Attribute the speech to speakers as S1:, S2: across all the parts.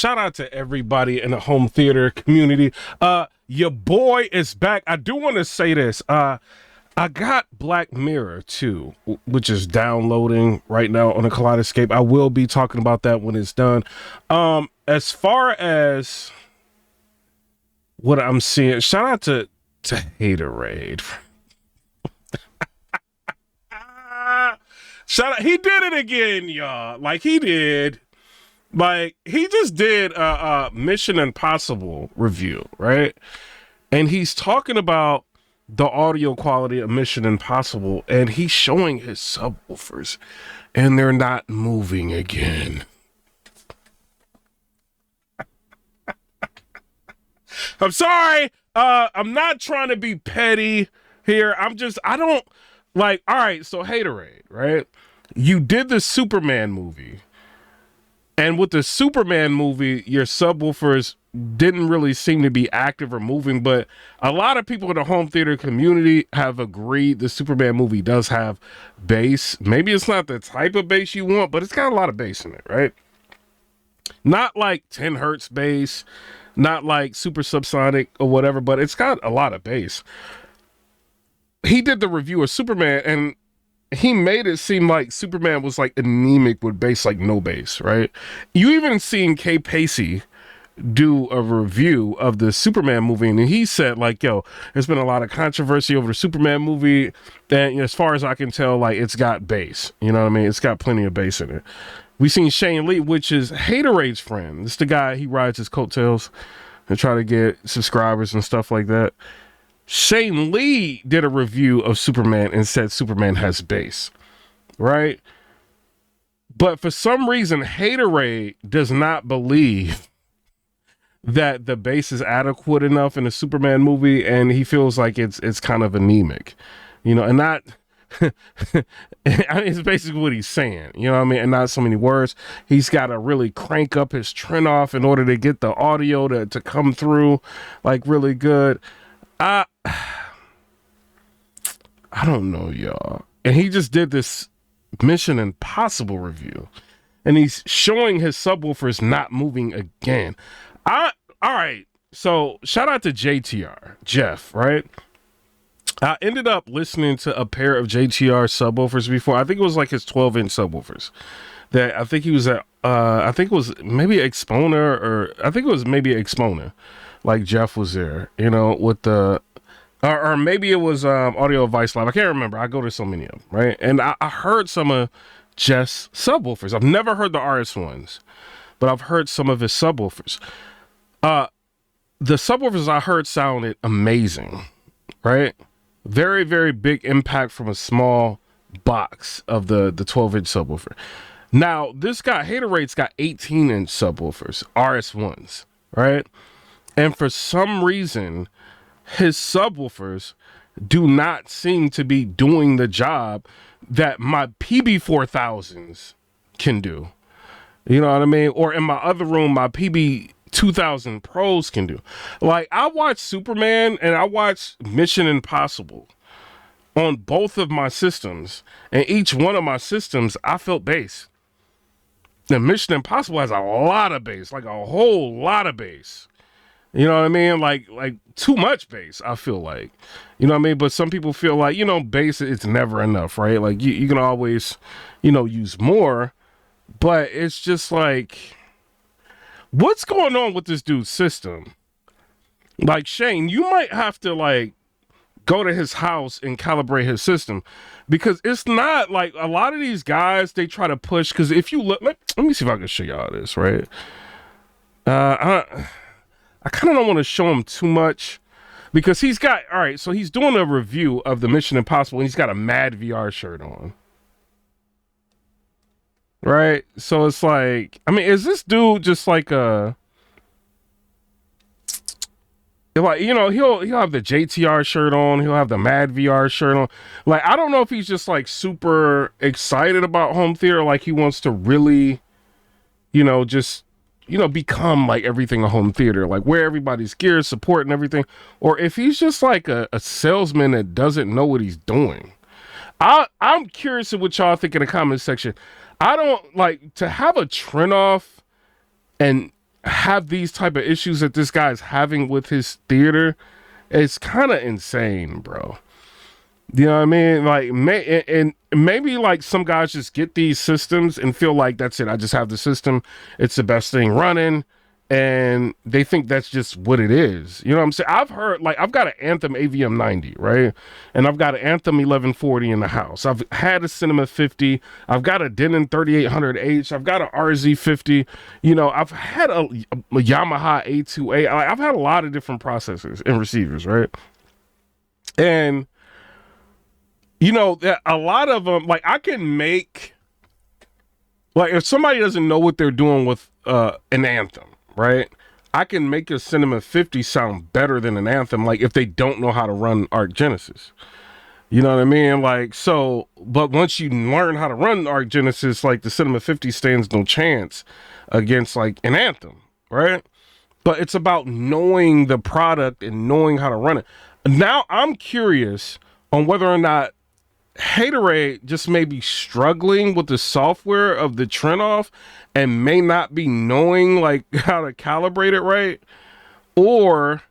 S1: Shout out to everybody in the home theater community. Your boy is back. I do want to say this. I got Black Mirror 2, which is downloading right now on the Kaleidoscape. I will be talking about that when it's done. As far as what I'm seeing, shout out to Haterade. Shout out, he did it again, y'all. Like he did. Like he just did a Mission Impossible review, right? And he's talking about the audio quality of Mission Impossible, and he's showing his subwoofers, and they're not moving again. I'm sorry. I'm not trying to be petty here. I don't like, all right, so Haterade, right? You did the Superman movie. And with the Superman movie, your subwoofers didn't really seem to be active or moving, but a lot of people in the home theater community have agreed the Superman movie does have bass. Maybe it's not the type of bass you want, but it's got a lot of bass in it, right? Not like 10 hertz bass, not like super subsonic or whatever, but it's got a lot of bass. He did the review of Superman, and he made it seem like Superman was like anemic with bass, like no bass, right? You even seen Kay Pacey do a review of the Superman movie, and he said like, yo, there's been a lot of controversy over the Superman movie, and as far as I can tell, like it's got bass, you know what I mean? It's got plenty of bass in it. We seen Shane Lee, which is Haterade's friend. It's the guy, he rides his coattails and try to get subscribers and stuff like that. Shane Lee did a review of Superman and said Superman has bass, right? But for some reason, Haterade does not believe that the bass is adequate enough in a Superman movie, and he feels like it's kind of anemic, you know, and not. It's basically what he's saying, you know what I mean, and not so many words. He's got to really crank up his trend off in order to get the audio to come through like really good. I don't know, y'all. And he just did this Mission Impossible review, and he's showing his subwoofers not moving again. All right. So shout out to JTR, Jeff, right? I ended up listening to a pair of JTR subwoofers before. I think it was like his 12-inch subwoofers that I think he was at, I think it was maybe Exponor, or I think it was maybe Exponor. Like Jeff was there, you know, with the, or maybe it was Audio Advice Live. I can't remember. I go to so many of them, right? And I heard some of Jeff's subwoofers. I've never heard the RS ones, but I've heard some of his subwoofers. The subwoofers I heard sounded amazing, right? Very, very big impact from a small box of the 12-inch subwoofer. Now, this guy, Haterade's got 18-inch subwoofers, RS1s, right? And for some reason, his subwoofers do not seem to be doing the job that my PB4000s can do. You know what I mean? Or in my other room, my PB2000 Pros can do. Like, I watch Superman and I watch Mission Impossible on both of my systems. And each one of my systems, I felt bass. And Mission Impossible has a lot of bass, like a whole lot of bass. You know what I mean? Like too much bass, I feel like. You know what I mean? But some people feel like, you know, bass, it's never enough, right? Like you can always, you know, use more. But it's just like, what's going on with this dude's system? Like, Shane, you might have to like go to his house and calibrate his system, because it's not like a lot of these guys, they try to push. Because if you look, let me see if I can show y'all this, right? I kind of don't want to show him too much, because he's got, all right, so he's doing a review of the Mission Impossible, and he's got a Mad VR shirt on. Right? So it's like, I mean, is this dude just like like, you know, he'll have the JTR shirt on, he'll have the Mad VR shirt on. Like, I don't know if he's just like super excited about home theater, like he wants to really, you know, just, you know, become like everything a home theater, like wear everybody's gear, support and everything, or if he's just like a salesman that doesn't know what he's doing. I'm curious of what y'all think in the comment section. I don't like to have a trend off and have these type of issues that this guy's having with his theater. It's kind of insane, bro. You know what I mean? Like, and maybe like some guys just get these systems and feel like that's it. I just have the system. It's the best thing running. And they think that's just what it is. You know what I'm saying? I've heard, like, I've got an Anthem AVM 90, right? And I've got an Anthem 1140 in the house. I've had a Cinema 50. I've got a Denon 3800H. I've got an RZ 50. You know, I've had a Yamaha A2A. I've had a lot of different processors and receivers, right? And, you know, a lot of them, like, I can make, like, if somebody doesn't know what they're doing with an Anthem, right? I can make a Cinema 50 sound better than an Anthem, like if they don't know how to run Arc Genesis. You know what I mean? Like, so, but once you learn how to run Arc Genesis, like the Cinema 50 stands no chance against like an Anthem, right? But it's about knowing the product and knowing how to run it. Now I'm curious on whether or not Haterade just may be struggling with the software of the Trinoff and may not be knowing like how to calibrate it right, or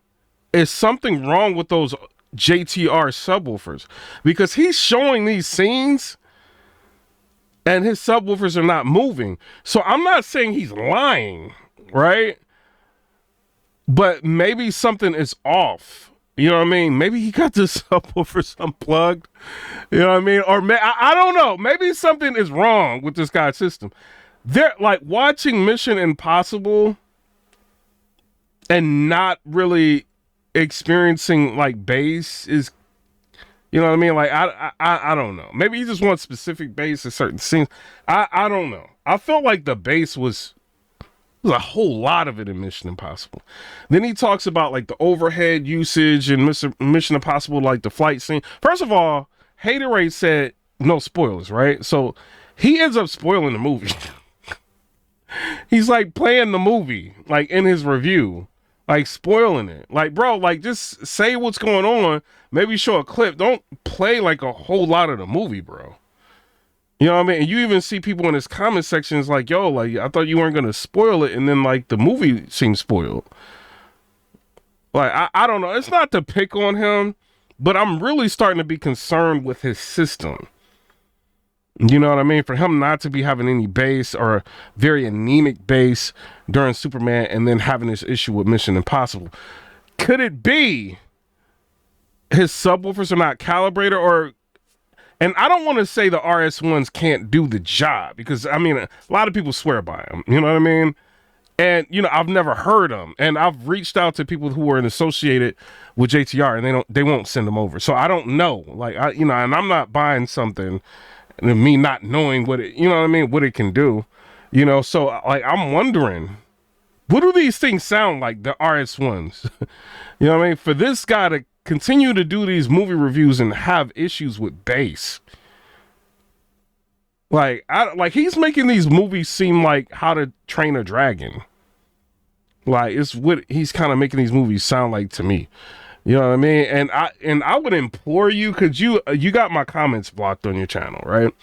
S1: is something wrong with those JTR subwoofers? Because he's showing these scenes and his subwoofers are not moving. So I'm not saying he's lying, right? But maybe something is off. You know what I mean? Maybe he got the subwoofers unplugged. You know what I mean? Or I don't know. Maybe something is wrong with this guy's system. They're like watching Mission Impossible and not really experiencing like bass is, you know what I mean? Like I don't know. Maybe he just wants specific bass in certain scenes. I don't know. I felt like the bass was a whole lot of it in Mission Impossible. Then he talks about like the overhead usage in Mission Impossible, like the flight scene. First of all, Haterade said no spoilers, right? So he ends up spoiling the movie. He's like playing the movie, like in his review, like spoiling it. Like, bro, like just say what's going on. Maybe show a clip. Don't play like a whole lot of the movie, bro. You know what I mean? And you even see people in his comment sections like, yo, like, I thought you weren't going to spoil it. And then, like, the movie seems spoiled. Like, I don't know. It's not to pick on him, but I'm really starting to be concerned with his system. You know what I mean? For him not to be having any bass or very anemic bass during Superman and then having this issue with Mission Impossible. Could it be his subwoofers are not calibrated, or... And I don't want to say the RS1s can't do the job, because, I mean, a lot of people swear by them. You know what I mean? And, you know, I've never heard them. And I've reached out to people who are associated with JTR, and they won't send them over. So I don't know. Like, you know, and I'm not buying something and me not knowing what it, you know what I mean, what it can do. You know, so, like, I'm wondering, what do these things sound like, the RS1s? You know what I mean? For this guy to continue to do these movie reviews and have issues with bass. Like, he's making these movies seem like How to Train a Dragon. Like, it's what he's kind of making these movies sound like to me. You know what I mean? And I would implore you, because you got my comments blocked on your channel, right?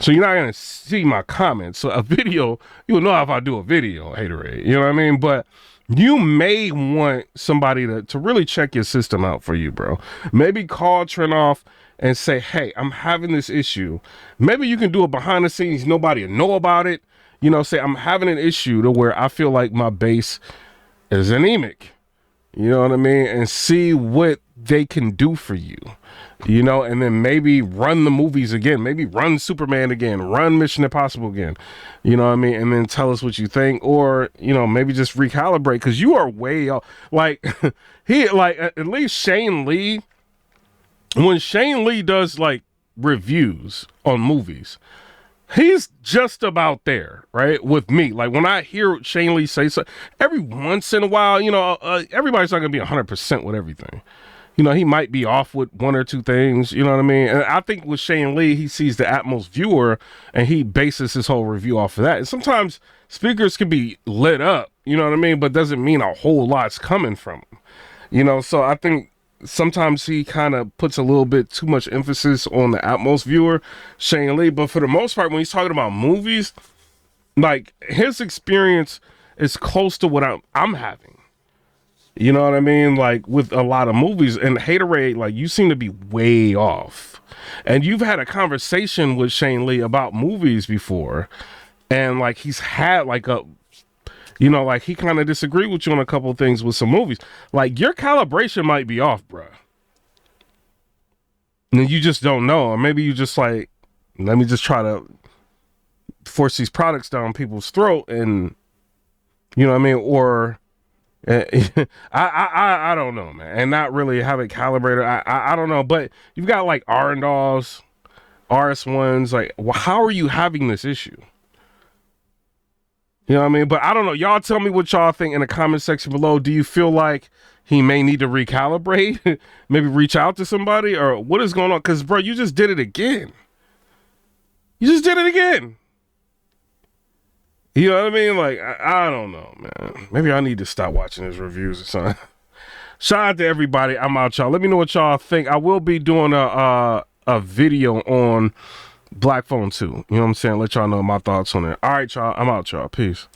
S1: So you're not going to see my comments. So a video, you'll know if I do a video, Haterade. You know what I mean? But you may want somebody to really check your system out for you, bro. Maybe call Trinoff and say, hey, I'm having this issue. Maybe you can do it behind the scenes. Nobody will know about it. You know, say I'm having an issue to where I feel like my bass is anemic. You know what I mean? And see what they can do for you. You know, and then maybe run the movies again. Maybe run Superman again. Run Mission Impossible again. You know what I mean? And then tell us what you think. Or, you know, maybe just recalibrate, because you are way off. Like, at least Shane Lee, when Shane Lee does, like, reviews on movies, he's just about there, right, with me. Like, when I hear Shane Lee say so, every once in a while, you know, everybody's not going to be 100% with everything. You know, he might be off with one or two things, you know what I mean? And I think with Shane Lee, he sees the Atmos viewer and he bases his whole review off of that. And sometimes speakers can be lit up, you know what I mean? But doesn't mean a whole lot's coming from them. You know, so I think sometimes he kind of puts a little bit too much emphasis on the Atmos viewer, Shane Lee. But for the most part, when he's talking about movies, like, his experience is close to what I'm having. You know what I mean? Like with a lot of movies, and Haterade, like you seem to be way off. And you've had a conversation with Shane Lee about movies before, and like he's had like a, you know, like he kind of disagreed with you on a couple of things with some movies. Like your calibration might be off, bruh. And you just don't know, or maybe you just like, let me just try to force these products down people's throat, and you know what I mean, or. I don't know, man, and not really have it calibrated. I don't know, but you've got like R&Rs, RS1s. Like, well, how are you having this issue? You know what I mean? But I don't know. Y'all tell me what y'all think in the comment section below. Do you feel like he may need to recalibrate? Maybe reach out to somebody, or what is going on? Because bro, you just did it again. You just did it again. You know what I mean? Like, I don't know, man. Maybe I need to stop watching his reviews or something. Shout out to everybody. I'm out, y'all. Let me know what y'all think. I will be doing a video on Black Phone 2. You know what I'm saying? Let y'all know my thoughts on it. All right, y'all. I'm out, y'all. Peace.